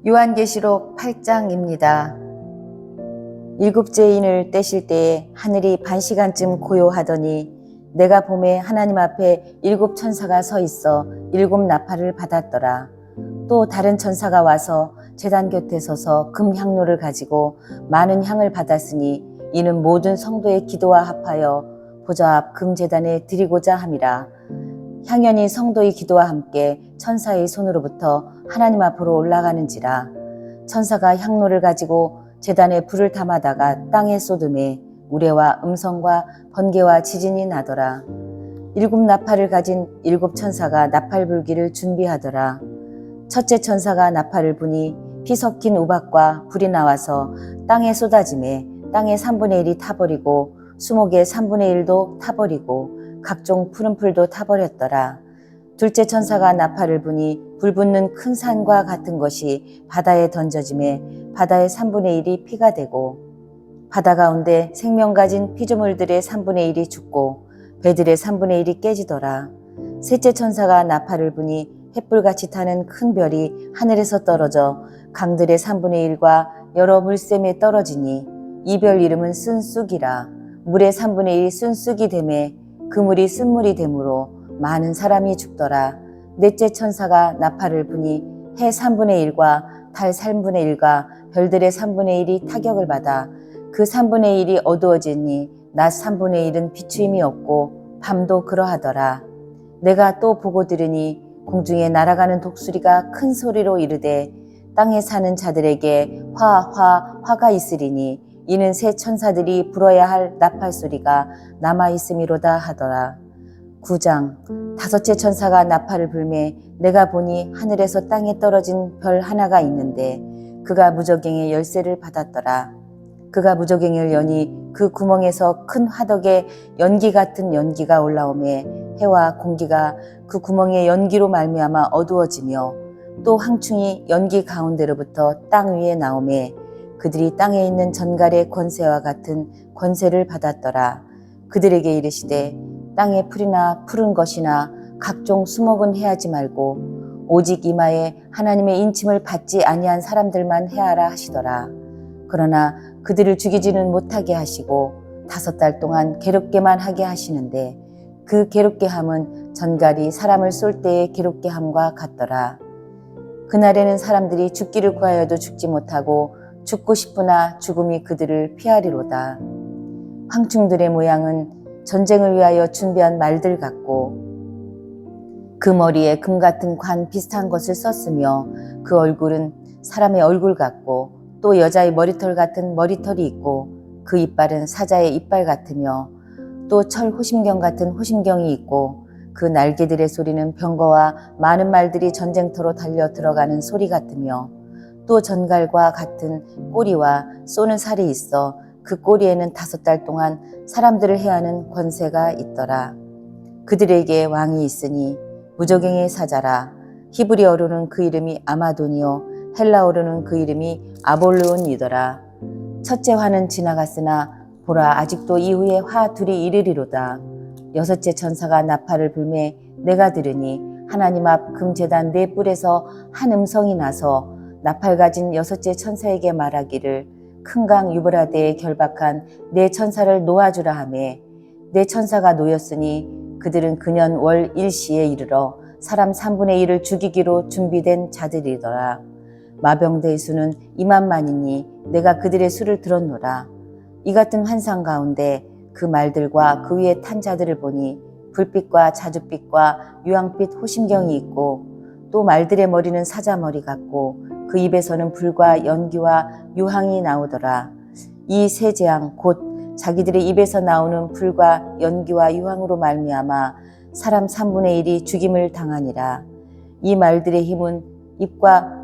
요한계시록 8장입니다. 일곱째 인을 떼실 때에 하늘이 반시간쯤 고요하더니 내가 보매 하나님 앞에 일곱 천사가 서 있어 일곱 나팔을 받았더라. 또 다른 천사가 와서 제단 곁에 서서 금 향로를 가지고 많은 향을 받았으니 이는 모든 성도의 기도와 합하여 보좌 앞 금제단에 드리고자 함이라. 향연이 성도의 기도와 함께 천사의 손으로부터 하나님 앞으로 올라가는지라. 천사가 향로를 가지고 제단에 불을 담아다가 땅에 쏟음에 우레와 음성과 번개와 지진이 나더라. 일곱 나팔을 가진 일곱 천사가 나팔 불기를 준비하더라. 첫째 천사가 나팔을 부니 피 섞인 우박과 불이 나와서 땅에 쏟아지매 땅의 3분의 1이 타버리고 수목의 3분의 1도 타버리고 각종 푸른 풀도 타버렸더라. 둘째 천사가 나팔을 부니 불붙는 큰 산과 같은 것이 바다에 던져지매 바다의 3분의 1이 피가 되고 바다 가운데 생명 가진 피조물들의 3분의 1이 죽고 배들의 3분의 1이 깨지더라. 셋째 천사가 나팔을 부니 햇불같이 타는 큰 별이 하늘에서 떨어져 강들의 3분의 1과 여러 물샘에 떨어지니 이 별 이름은 쓴쑥이라. 물의 3분의 1이 쓴쑥이 되매 그 물이 쓴물이 되므로 많은 사람이 죽더라. 넷째 천사가 나팔을 부니 해 3분의 1과 달 3분의 1과 별들의 3분의 1이 타격을 받아 그 3분의 1이 어두워지니 낮 3분의 1은 비추임이 없고 밤도 그러하더라. 내가 또 보고 들으니 공중에 날아가는 독수리가 큰 소리로 이르되 땅에 사는 자들에게 화가 있으리니 이는 새 천사들이 불어야 할 나팔 소리가 남아있음이로다 하더라. 9장 다섯째 천사가 나팔을 불매 내가 보니 하늘에서 땅에 떨어진 별 하나가 있는데 그가 무저갱의 열쇠를 받았더라. 그가 무저갱을 여니 그 구멍에서 큰 화덕에 연기 같은 연기가 올라오매 해와 공기가 그 구멍의 연기로 말미암아 어두워지며 또 황충이 연기 가운데로부터 땅 위에 나오매 그들이 땅에 있는 전갈의 권세와 같은 권세를 받았더라. 그들에게 이르시되 땅의 풀이나 푸른 것이나 각종 수목은 해하지 말고 오직 이마에 하나님의 인침을 받지 아니한 사람들만 해하라 하시더라. 그러나 그들을 죽이지는 못하게 하시고 5달 동안 괴롭게만 하게 하시는데 그 괴롭게 함은 전갈이 사람을 쏠 때의 괴롭게 함과 같더라. 그날에는 사람들이 죽기를 구하여도 죽지 못하고 죽고 싶으나 죽음이 그들을 피하리로다. 황충들의 모양은 전쟁을 위하여 준비한 말들 같고 그 머리에 금 같은 관 비슷한 것을 썼으며 그 얼굴은 사람의 얼굴 같고 또 여자의 머리털 같은 머리털이 있고 그 이빨은 사자의 이빨 같으며 또 철 호심경 같은 호심경이 있고 그 날개들의 소리는 병거와 많은 말들이 전쟁터로 달려 들어가는 소리 같으며 또 전갈과 같은 꼬리와 쏘는 살이 있어 그 꼬리에는 5달 동안 사람들을 해하는 권세가 있더라. 그들에게 왕이 있으니 무저갱의 사자라. 히브리어로는 그 이름이 아마돈이요 헬라어로는 그 이름이 아볼루온이더라. 첫째 화는 지나갔으나 보라 아직도 이후에 화 둘이 이르리로다. 여섯째 천사가 나팔을 불매 내가 들으니 하나님 앞 금제단 네 뿔에서 한 음성이 나서 나팔 가진 여섯째 천사에게 말하기를 큰 강 유브라데에 결박한 네 천사를 놓아주라 하매 네 천사가 놓였으니 그들은 그년 월 일시에 이르러 사람 3분의 1을 죽이기로 준비된 자들이더라. 마병대의 수는 2만만이니 내가 그들의 수를 들었노라. 이 같은 환상 가운데 그 말들과 그 위에 탄 자들을 보니 불빛과 자줏빛과 유황빛 호심경이 있고 또 말들의 머리는 사자 머리 같고 그 입에서는 불과 연기와 유황이 나오더라. 이 세 재앙 곧 자기들의 입에서 나오는 불과 연기와 유황으로 말미암아 사람 3분의 1이 죽임을 당하니라. 이 말들의 힘은 입과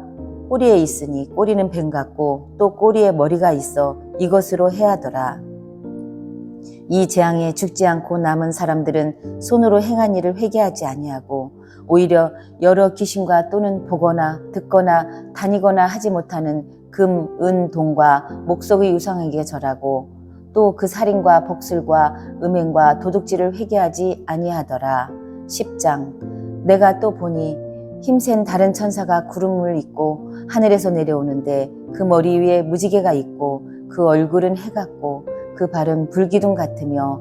꼬리에 있으니 꼬리는 뱀 같고 또 꼬리에 머리가 있어 이것으로 해하더라. 이 재앙에 죽지 않고 남은 사람들은 손으로 행한 일을 회개하지 아니하고 오히려 여러 귀신과 또는 보거나 듣거나 다니거나 하지 못하는 금, 은, 동과 목석의 유상에게 절하고 또 그 살인과 복술과 음행과 도둑질을 회개하지 아니하더라. 10장 내가 또 보니 힘센 다른 천사가 구름을 입고 하늘에서 내려오는데 그 머리 위에 무지개가 있고 그 얼굴은 해 같고 그 발은 불기둥 같으며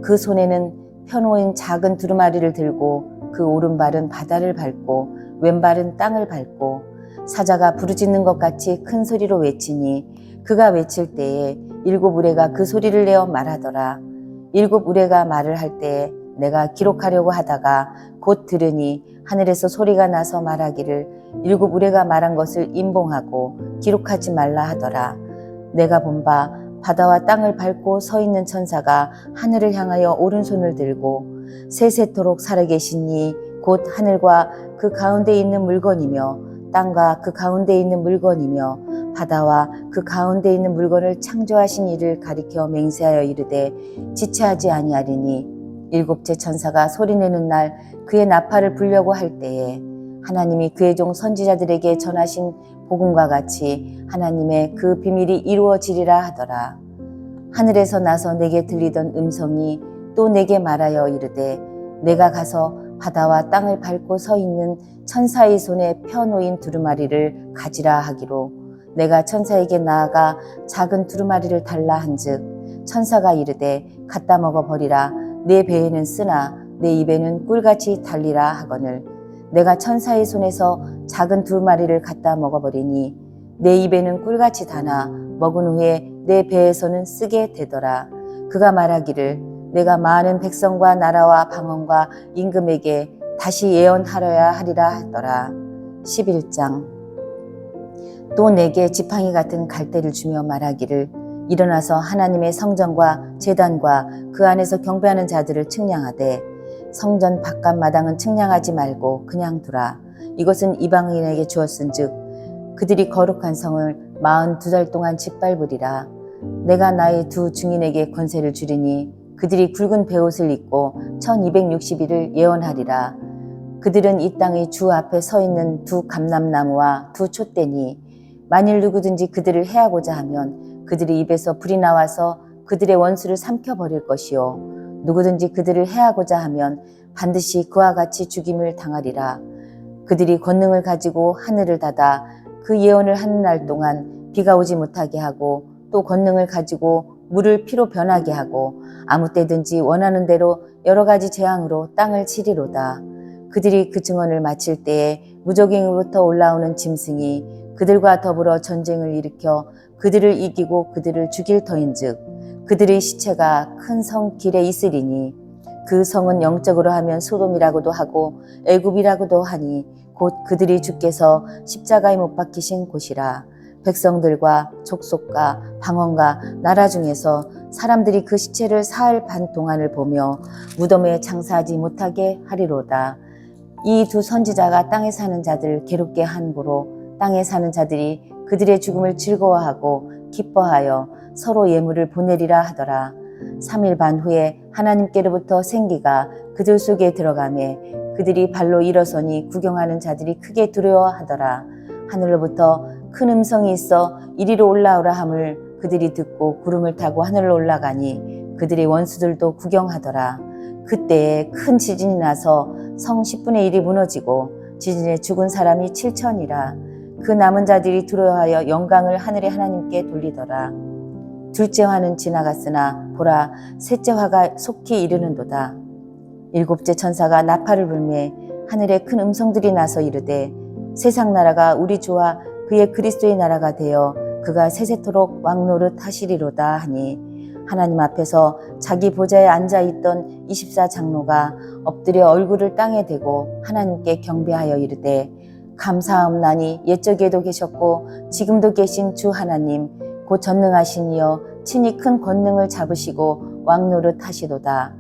그 손에는 펴놓은 작은 두루마리를 들고 그 오른발은 바다를 밟고 왼발은 땅을 밟고 사자가 부르짖는 것 같이 큰 소리로 외치니 그가 외칠 때에 일곱 우레가 그 소리를 내어 말하더라. 일곱 우레가 말을 할 때에 내가 기록하려고 하다가 곧 들으니 하늘에서 소리가 나서 말하기를 일곱 우레가 말한 것을 임봉하고 기록하지 말라 하더라. 내가 본 바 바다와 땅을 밟고 서 있는 천사가 하늘을 향하여 오른손을 들고 세세토록 살아계신 이 곧 하늘과 그 가운데 있는 물건이며 땅과 그 가운데 있는 물건이며 바다와 그 가운데 있는 물건을 창조하신 이를 가리켜 맹세하여 이르되 지체하지 아니하리니 일곱째 천사가 소리내는 날 그의 나팔을 불려고 할 때에 하나님이 그의 종 선지자들에게 전하신 복음과 같이 하나님의 그 비밀이 이루어지리라 하더라. 하늘에서 나서 내게 들리던 음성이 또 내게 말하여 이르되 내가 가서 바다와 땅을 밟고 서 있는 천사의 손에 펴놓인 두루마리를 가지라 하기로 내가 천사에게 나아가 작은 두루마리를 달라 한즉 천사가 이르되 갖다 먹어버리라. 내 배에는 쓰나 내 입에는 꿀같이 달리라 하거늘 내가 천사의 손에서 작은 두루마리를 갖다 먹어버리니 내 입에는 꿀같이 다나 먹은 후에 내 배에서는 쓰게 되더라. 그가 말하기를 내가 많은 백성과 나라와 방언과 임금에게 다시 예언하려야 하리라 하더라. 11장. 또 내게 지팡이 같은 갈대를 주며 말하기를 일어나서 하나님의 성전과 제단과 그 안에서 경배하는 자들을 측량하되 성전 바깥 마당은 측량하지 말고 그냥 두라. 이것은 이방인에게 주었은즉 그들이 거룩한 성을 42달 동안 짓밟으리라. 내가 나의 두 증인에게 권세를 주리니 그들이 굵은 베옷을 입고 1260일을 예언하리라. 그들은 이 땅의 주 앞에 서 있는 두 감람나무와 두 촛대니 만일 누구든지 그들을 해하고자 하면 그들의 입에서 불이 나와서 그들의 원수를 삼켜버릴 것이요 누구든지 그들을 해하고자 하면 반드시 그와 같이 죽임을 당하리라. 그들이 권능을 가지고 하늘을 닫아 그 예언을 하는 날 동안 비가 오지 못하게 하고 또 권능을 가지고 물을 피로 변하게 하고 아무 때든지 원하는 대로 여러 가지 재앙으로 땅을 치리로다. 그들이 그 증언을 마칠 때에 무적행으로부터 올라오는 짐승이 그들과 더불어 전쟁을 일으켜 그들을 이기고 그들을 죽일 터인즉 그들의 시체가 큰 성 길에 있으리니 그 성은 영적으로 하면 소돔이라고도 하고 애굽이라고도 하니 곧 그들이 주께서 십자가에 못 박히신 곳이라. 백성들과 족속과 방언과 나라 중에서 사람들이 그 시체를 사흘 반 동안을 보며 무덤에 장사하지 못하게 하리로다. 이 두 선지자가 땅에 사는 자들을 괴롭게 함으로 땅에 사는 자들이 그들의 죽음을 즐거워하고 기뻐하여 서로 예물을 보내리라 하더라. 3일 반 후에 하나님께로부터 생기가 그들 속에 들어가매 그들이 발로 일어서니 구경하는 자들이 크게 두려워하더라. 하늘로부터 큰 음성이 있어 이리로 올라오라 함을 그들이 듣고 구름을 타고 하늘로 올라가니 그들의 원수들도 구경하더라. 그때에 큰 지진이 나서 성 10분의 1이 무너지고 지진에 죽은 사람이 7천이라. 그 남은 자들이 두려워하여 영광을 하늘의 하나님께 돌리더라. 둘째 화는 지나갔으나 보라 셋째 화가 속히 이르는도다. 일곱째 천사가 나팔을 불매 하늘에 큰 음성들이 나서 이르되 세상 나라가 우리 주와 그의 그리스도의 나라가 되어 그가 세세토록 왕노릇 하시리로다 하니 하나님 앞에서 자기 보좌에 앉아있던 24장로가 엎드려 얼굴을 땅에 대고 하나님께 경배하여 이르되 감사하옵나니 옛적에도 계셨고 지금도 계신 주 하나님 곧 전능하신 이여 친히 큰 권능을 잡으시고 왕노릇 하시도다.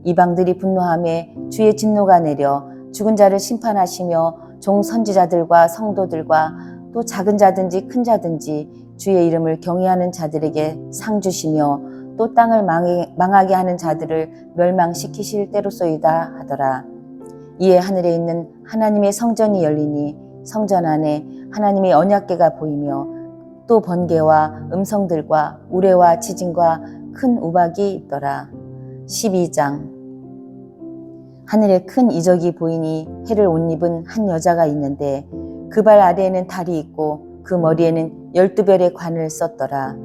이방들이 분노하매 주의 진노가 내려 죽은 자를 심판하시며 종 선지자들과 성도들과 또 작은 자든지 큰 자든지 주의 이름을 경외하는 자들에게 상 주시며 또 땅을 망하게 하는 자들을 멸망시키실 때로소이다 하더라. 이에 하늘에 있는 하나님의 성전이 열리니 성전 안에 하나님의 언약궤가 보이며 또 번개와 음성들과 우레와 지진과 큰 우박이 있더라. 12장. 하늘에 큰 이적이 보이니 해를 옷 입은 한 여자가 있는데 그 발 아래에는 달이 있고 그 머리에는 12별의 관을 썼더라.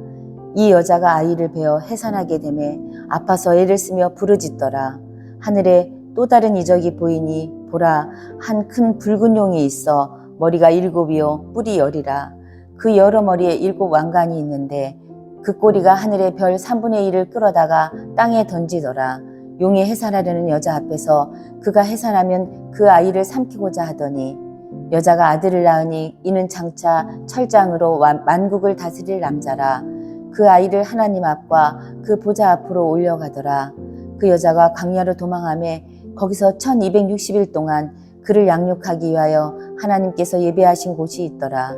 이 여자가 아이를 베어 해산하게 되매 아파서 애를 쓰며 부르짖더라. 하늘에 또 다른 이적이 보이니 보라, 한 큰 붉은 용이 있어 머리가 7이요 뿔이 10이라. 그 여러 머리에 7 왕관이 있는데 그 꼬리가 하늘의 별 3분의 1을 끌어다가 땅에 던지더라. 용이 해산하려는 여자 앞에서 그가 해산하면 그 아이를 삼키고자 하더니 여자가 아들을 낳으니 이는 장차 철장으로 만국을 다스릴 남자라. 그 아이를 하나님 앞과 그 보좌 앞으로 올려가더라. 그 여자가 광야로 도망하며 거기서 1260일 동안 그를 양육하기 위하여 하나님께서 예배하신 곳이 있더라.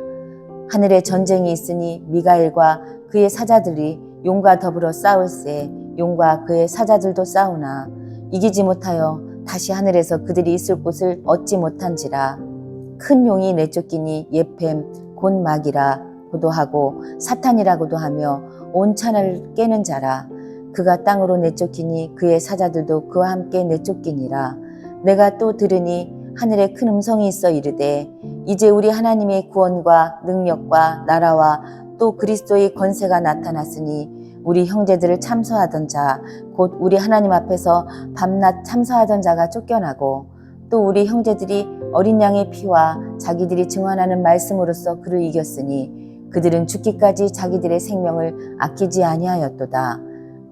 하늘에 전쟁이 있으니 미가엘과 그의 사자들이 용과 더불어 싸울세. 용과 그의 사자들도 싸우나 이기지 못하여 다시 하늘에서 그들이 있을 곳을 얻지 못한지라. 큰 용이 내쫓기니 예팸 곧 막이라 고도 하고 사탄이라고도 하며 온 천하를 깨는 자라. 그가 땅으로 내쫓기니 그의 사자들도 그와 함께 내쫓기니라. 내가 또 들으니 하늘에 큰 음성이 있어 이르되 이제 우리 하나님의 구원과 능력과 나라와 또 그리스도의 권세가 나타났으니 우리 형제들을 참소하던 자 곧 우리 하나님 앞에서 밤낮 참소하던 자가 쫓겨나고 또 우리 형제들이 어린 양의 피와 자기들이 증언하는 말씀으로써 그를 이겼으니 그들은 죽기까지 자기들의 생명을 아끼지 아니하였도다.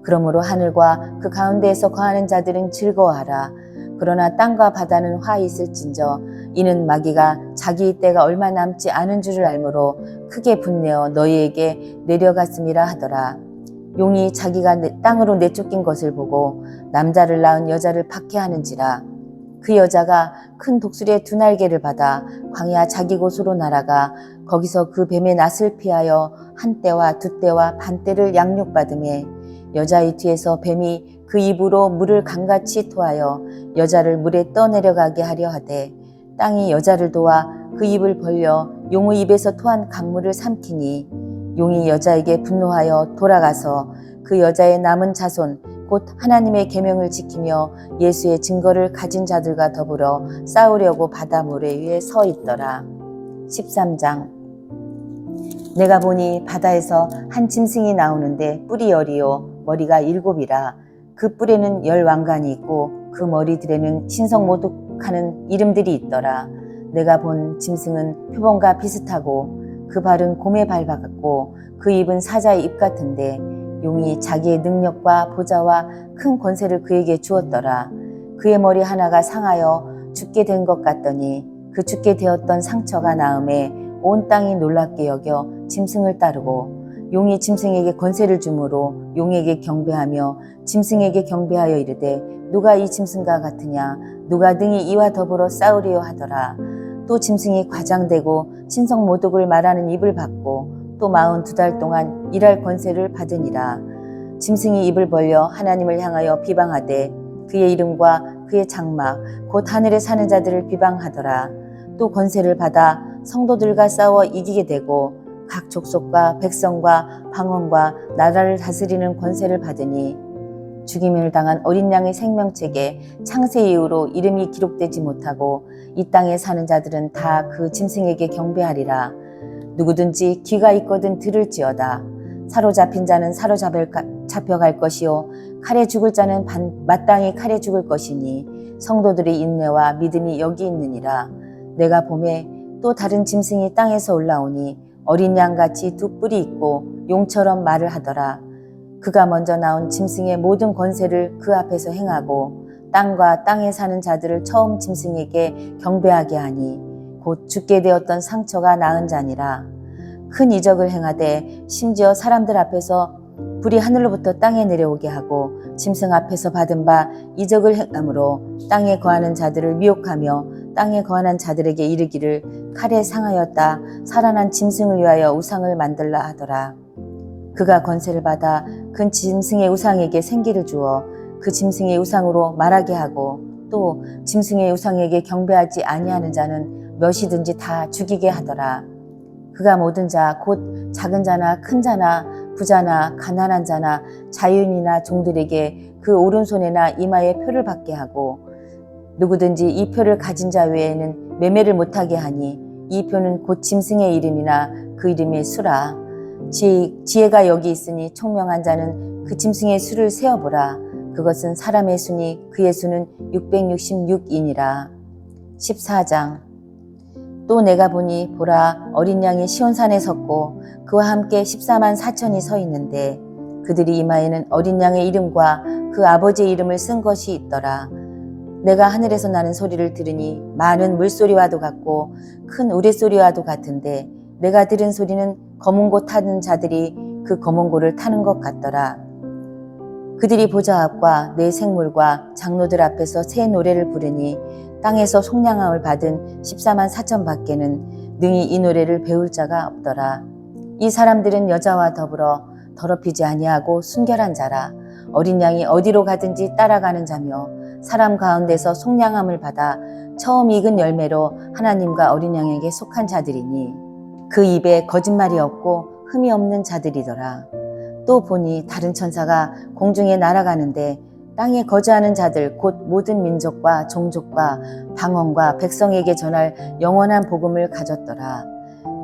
그러므로 하늘과 그 가운데에서 거하는 자들은 즐거워하라. 그러나 땅과 바다는 화 있을진저 이는 마귀가 자기의 때가 얼마 남지 않은 줄을 알므로 크게 분내어 너희에게 내려갔음이라 하더라. 용이 자기가 땅으로 내쫓긴 것을 보고 남자를 낳은 여자를 박해하는지라. 그 여자가 큰 독수리의 2날개를 받아 광야 자기 곳으로 날아가 거기서 그 뱀의 낫을 피하여 한 떼와 2떼와 반 떼를 양육받으매 여자의 뒤에서 뱀이 그 입으로 물을 강같이 토하여 여자를 물에 떠내려가게 하려 하되 땅이 여자를 도와 그 입을 벌려 용의 입에서 토한 강물을 삼키니 용이 여자에게 분노하여 돌아가서 그 여자의 남은 자손 곧 하나님의 계명을 지키며 예수의 증거를 가진 자들과 더불어 싸우려고 바다 모래 위에 서 있더라. 13장. 내가 보니 바다에서 한 짐승이 나오는데 뿔이 10이요 머리가 7이라. 그 뿔에는 10 왕관이 있고 그 머리들에는 신성모독하는 이름들이 있더라. 내가 본 짐승은 표범과 비슷하고 그 발은 곰의 발 같고 그 입은 사자의 입 같은데 용이 자기의 능력과 보좌와 큰 권세를 그에게 주었더라. 그의 머리 하나가 상하여 죽게 된 것 같더니 그 죽게 되었던 상처가 나음에 온 땅이 놀랍게 여겨 짐승을 따르고 용이 짐승에게 권세를 주므로 용에게 경배하며 짐승에게 경배하여 이르되 누가 이 짐승과 같으냐 누가 능히 이와 더불어 싸우리요 하더라. 또 짐승이 과장되고 신성모독을 말하는 입을 받고 또 42달 동안 일할 권세를 받으니라. 짐승이 입을 벌려 하나님을 향하여 비방하되 그의 이름과 그의 장막 곧 하늘에 사는 자들을 비방하더라. 또 권세를 받아 성도들과 싸워 이기게 되고 각 족속과 백성과 방언과 나라를 다스리는 권세를 받으니 죽임을 당한 어린 양의 생명책에 창세 이후로 이름이 기록되지 못하고 이 땅에 사는 자들은 다 그 짐승에게 경배하리라. 누구든지 귀가 있거든 들을지어다. 사로잡힌 자는 잡혀갈 것이요 칼에 죽을 자는 마땅히 칼에 죽을 것이니 성도들의 인내와 믿음이 여기 있느니라. 내가 보매 또 다른 짐승이 땅에서 올라오니 어린 양같이 2 뿔이 있고 용처럼 말을 하더라. 그가 먼저 나온 짐승의 모든 권세를 그 앞에서 행하고 땅과 땅에 사는 자들을 처음 짐승에게 경배하게 하니 곧 죽게 되었던 상처가 나은 자니라. 큰 이적을 행하되 심지어 사람들 앞에서 불이 하늘로부터 땅에 내려오게 하고 짐승 앞에서 받은 바 이적을 행함으로 땅에 거하는 자들을 미혹하며 땅에 거하는 자들에게 이르기를 칼에 상하였다 살아난 짐승을 위하여 우상을 만들라 하더라. 그가 권세를 받아 그 짐승의 우상에게 생기를 주어 그 짐승의 우상으로 말하게 하고 또 짐승의 우상에게 경배하지 아니하는 자는 몇이든지 다 죽이게 하더라. 그가 모든 자 곧 작은 자나 큰 자나 부자나 가난한 자나 자유인이나 종들에게 그 오른손에나 이마에 표를 받게 하고 누구든지 이 표를 가진 자 외에는 매매를 못하게 하니 이 표는 곧 짐승의 이름이나 그 이름의 수라. 지혜가 여기 있으니 총명한 자는 그 짐승의 수를 세어보라. 그것은 사람의 수니 그의 수는 666이니라. 14장. 또 내가 보니 보라, 어린 양이 시온산에 섰고 그와 함께 14만 4천이 서 있는데 그들이 이마에는 어린 양의 이름과 그 아버지의 이름을 쓴 것이 있더라. 내가 하늘에서 나는 소리를 들으니 많은 물소리와도 같고 큰 우레소리와도 같은데 내가 들은 소리는 검은 고 타는 자들이 그 검은 고를 타는 것 같더라. 그들이 보좌 앞과 네 생물과 장로들 앞에서 새 노래를 부르니 땅에서 속량함을 받은 14만 4천 밖에는 능히 이 노래를 배울 자가 없더라. 이 사람들은 여자와 더불어 더럽히지 아니하고 순결한 자라. 어린 양이 어디로 가든지 따라가는 자며 사람 가운데서 속량함을 받아 처음 익은 열매로 하나님과 어린 양에게 속한 자들이니 그 입에 거짓말이 없고 흠이 없는 자들이더라. 또 보니 다른 천사가 공중에 날아가는데 땅에 거주하는 자들 곧 모든 민족과 종족과 방언과 백성에게 전할 영원한 복음을 가졌더라.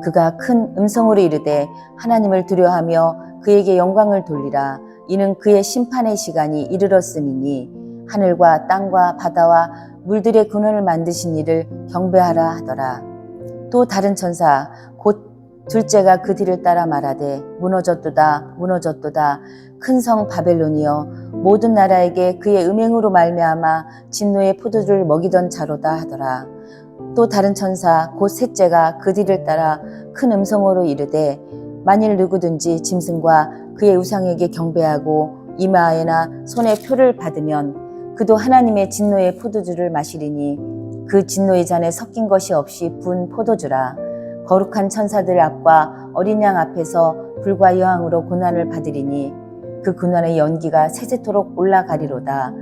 그가 큰 음성으로 이르되 하나님을 두려워하며 그에게 영광을 돌리라. 이는 그의 심판의 시간이 이르렀음이니 하늘과 땅과 바다와 물들의 근원을 만드신 이를 경배하라 하더라. 또 다른 천사 곧 둘째가 그 뒤를 따라 말하되 무너졌도다 무너졌도다 큰 성 바벨론이여 모든 나라에게 그의 음행으로 말미암아 진노의 포도주를 먹이던 자로다 하더라. 또 다른 천사 곧 셋째가 그 뒤를 따라 큰 음성으로 이르되 만일 누구든지 짐승과 그의 우상에게 경배하고 이마에나 손에 표를 받으면 그도 하나님의 진노의 포도주를 마시리니 그 진노의 잔에 섞인 것이 없이 부은 포도주라. 거룩한 천사들 앞과 어린 양 앞에서 불과 여왕으로 고난을 받으리니 그 고난의 연기가 세세토록 올라가리로다.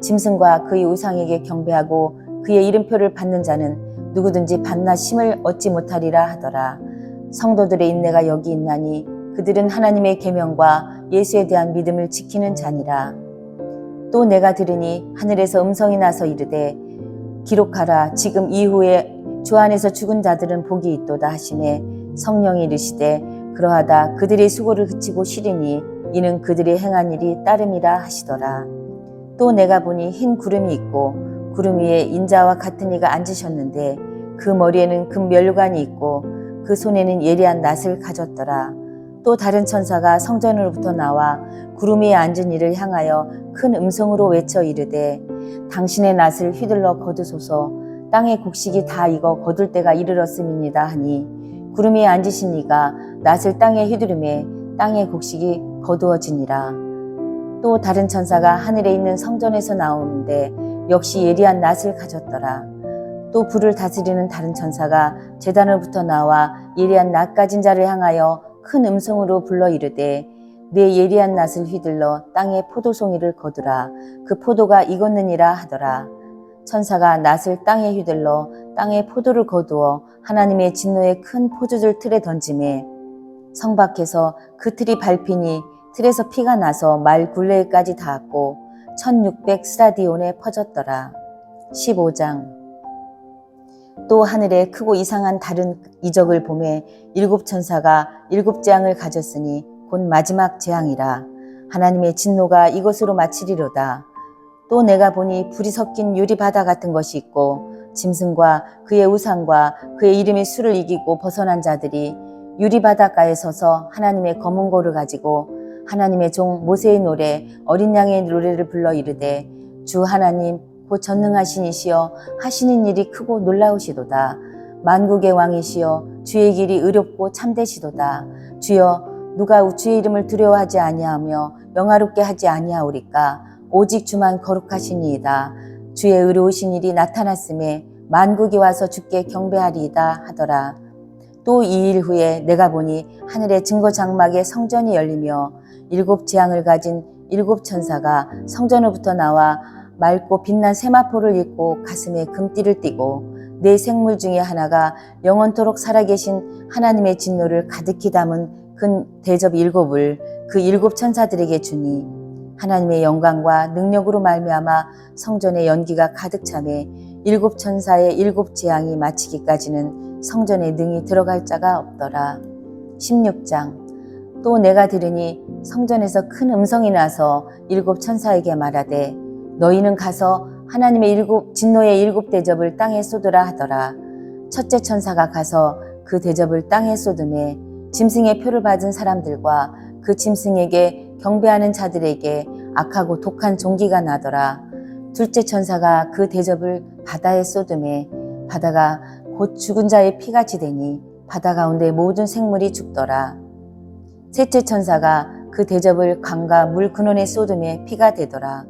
짐승과 그의 우상에게 경배하고 그의 이름표를 받는 자는 누구든지 밤낮 쉼을 얻지 못하리라 하더라. 성도들의 인내가 여기 있나니 그들은 하나님의 계명과 예수에 대한 믿음을 지키는 자니라. 또 내가 들으니 하늘에서 음성이 나서 이르되 기록하라. 지금 이후에 주 안에서 죽은 자들은 복이 있도다 하시매 성령이 이르시되 그러하다. 그들의 수고를 그치고 쉬리니 이는 그들이 행한 일이 따름이라 하시더라. 또 내가 보니 흰 구름이 있고 구름 위에 인자와 같은 이가 앉으셨는데 그 머리에는 금 면류관이 있고 그 손에는 예리한 낫을 가졌더라. 또 다른 천사가 성전으로부터 나와 구름 위에 앉은 이를 향하여 큰 음성으로 외쳐 이르되 당신의 낫을 휘둘러 거두소서. 땅의 곡식이 다 익어 거둘 때가 이르렀음이니이다 하니 구름 위에 앉으신 이가 낫을 땅에 휘두르매 땅의 곡식이 거두어지니라. 또 다른 천사가 하늘에 있는 성전에서 나오는데 역시 예리한 낫을 가졌더라. 또 불을 다스리는 다른 천사가 제단으로부터 나와 예리한 낫 가진 자를 향하여 큰 음성으로 불러 이르되 내 예리한 낫을 휘둘러 땅에 포도송이를 거두라. 그 포도가 익었느니라 하더라. 천사가 낫을 땅에 휘둘러 땅에 포도를 거두어 하나님의 진노의 큰 포도줄 틀에 던지매 성 밖에서 그 틀이 밟히니 틀에서 피가 나서 말 굴레까지 닿았고 1600 스라디온에 퍼졌더라. 15장. 또 하늘에 크고 이상한 다른 이적을 보매 일곱 천사가 일곱 재앙을 가졌으니 곧 마지막 재앙이라. 하나님의 진노가 이것으로 마치리로다. 또 내가 보니 불이 섞인 유리바다 같은 것이 있고 짐승과 그의 우상과 그의 이름의 수를 이기고 벗어난 자들이 유리바닷가에 서서 하나님의 검은 고를 가지고 하나님의 종 모세의 노래 어린 양의 노래를 불러 이르되 주 하나님 곧 전능하신 이시여 하시는 일이 크고 놀라우시도다. 만국의 왕이시여 주의 길이 의롭고 참되시도다. 주여 누가 주의 이름을 두려워하지 아니하며 영화롭게 하지 아니하오리까. 오직 주만 거룩하시니이다. 주의 의로우신 일이 나타났음에 만국이 와서 주께 경배하리이다 하더라. 또 이 일 후에 내가 보니 하늘의 증거 장막에 성전이 열리며 일곱 재앙을 가진 일곱 천사가 성전으로부터 나와 맑고 빛난 세마포를 입고 가슴에 금띠를 띠고 네 생물 중에 하나가 영원토록 살아계신 하나님의 진노를 가득히 담은 큰 대접 일곱을 그 일곱 천사들에게 주니 하나님의 영광과 능력으로 말미암아 성전의 연기가 가득 차매 일곱 천사의 일곱 재앙이 마치기까지는 성전에 능히 들어갈 자가 없더라. 16장. 또 내가 들으니 성전에서 큰 음성이 나서 일곱 천사에게 말하되 너희는 가서 하나님의 진노의 일곱 대접을 땅에 쏟으라 하더라. 첫째 천사가 가서 그 대접을 땅에 쏟음에 짐승의 표를 받은 사람들과 그 짐승에게 경배하는 자들에게 악하고 독한 종기가 나더라. 둘째 천사가 그 대접을 바다에 쏟음에 바다가 곧 죽은 자의 피같이 되니 바다 가운데 모든 생물이 죽더라. 셋째 천사가 그 대접을 강과 물 근원에 쏟음에 피가 되더라.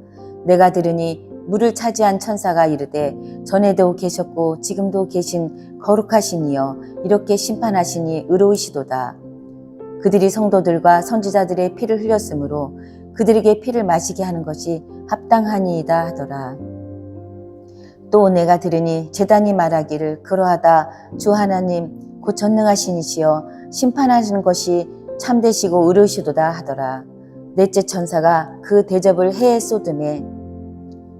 내가 들으니 물을 차지한 천사가 이르되 전에도 계셨고 지금도 계신 거룩하신 이여 이렇게 심판하시니 의로우시도다. 그들이 성도들과 선지자들의 피를 흘렸으므로 그들에게 피를 마시게 하는 것이 합당하니이다 하더라. 또 내가 들으니 제단이 말하기를 그러하다 주 하나님 곧 전능하신 이시여 심판하시는 것이 참되시고 의로우시도다 하더라. 넷째 천사가 그 대접을 해에 쏟음에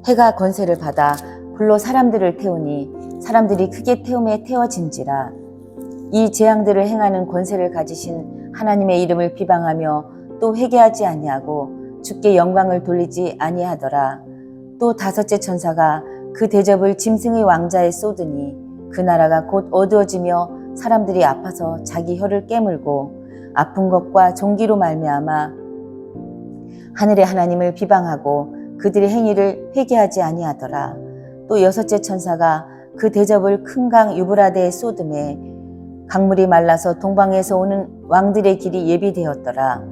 해가 권세를 받아 불로 사람들을 태우니 사람들이 크게 태움에 태워진지라. 이 재앙들을 행하는 권세를 가지신 하나님의 이름을 비방하며 또 회개하지 아니하고 주께 영광을 돌리지 아니하더라. 또 다섯째 천사가 그 대접을 짐승의 왕자에 쏟으니 그 나라가 곧 어두워지며 사람들이 아파서 자기 혀를 깨물고 아픈 것과 종기로 말미암아 하늘의 하나님을 비방하고 그들의 행위를 회개하지 아니하더라. 또 여섯째 천사가 그 대접을 큰 강 유브라데에 쏟음에 강물이 말라서 동방에서 오는 왕들의 길이 예비되었더라.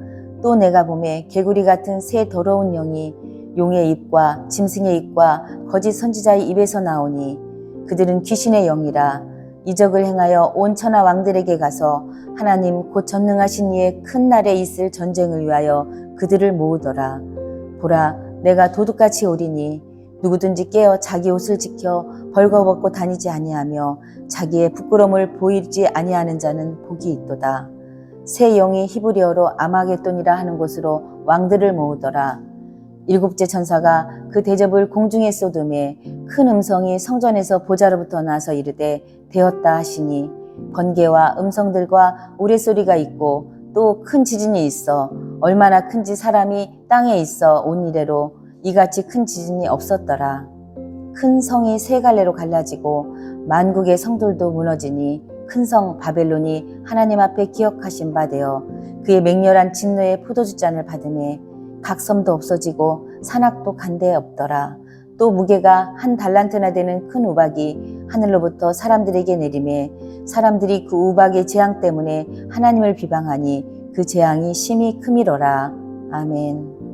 또 내가 보매 개구리 같은 새 더러운 영이 용의 입과 짐승의 입과 거짓 선지자의 입에서 나오니 그들은 귀신의 영이라. 이적을 행하여 온 천하 왕들에게 가서 하나님 곧 전능하신 이의 큰 날에 있을 전쟁을 위하여 그들을 모으더라. 보라 내가 도둑같이 오리니 누구든지 깨어 자기 옷을 지켜 벌거벗고 다니지 아니하며 자기의 부끄러움을 보이지 아니하는 자는 복이 있도다. 새 영이 히브리어로 아마겟돈이라 하는 곳으로 왕들을 모으더라. 일곱째 천사가 그 대접을 공중에 쏟음에 큰 음성이 성전에서 보좌로부터 나서 이르되 되었다 하시니 번개와 음성들과 우레소리가 있고 또 큰 지진이 있어 얼마나 큰지 사람이 땅에 있어 온 이래로 이같이 큰 지진이 없었더라. 큰 성이 세 갈래로 갈라지고 만국의 성들도 무너지니 큰 성 바벨론이 하나님 앞에 기억하신 바 되어 그의 맹렬한 진노의 포도주잔을 받음에 각 섬도 없어지고 산악도 간데에 없더라. 또 무게가 한 달란트나 되는 큰 우박이 하늘로부터 사람들에게 내림에 사람들이 그 우박의 재앙 때문에 하나님을 비방하니 그 재앙이 심히 크미로라. 아멘.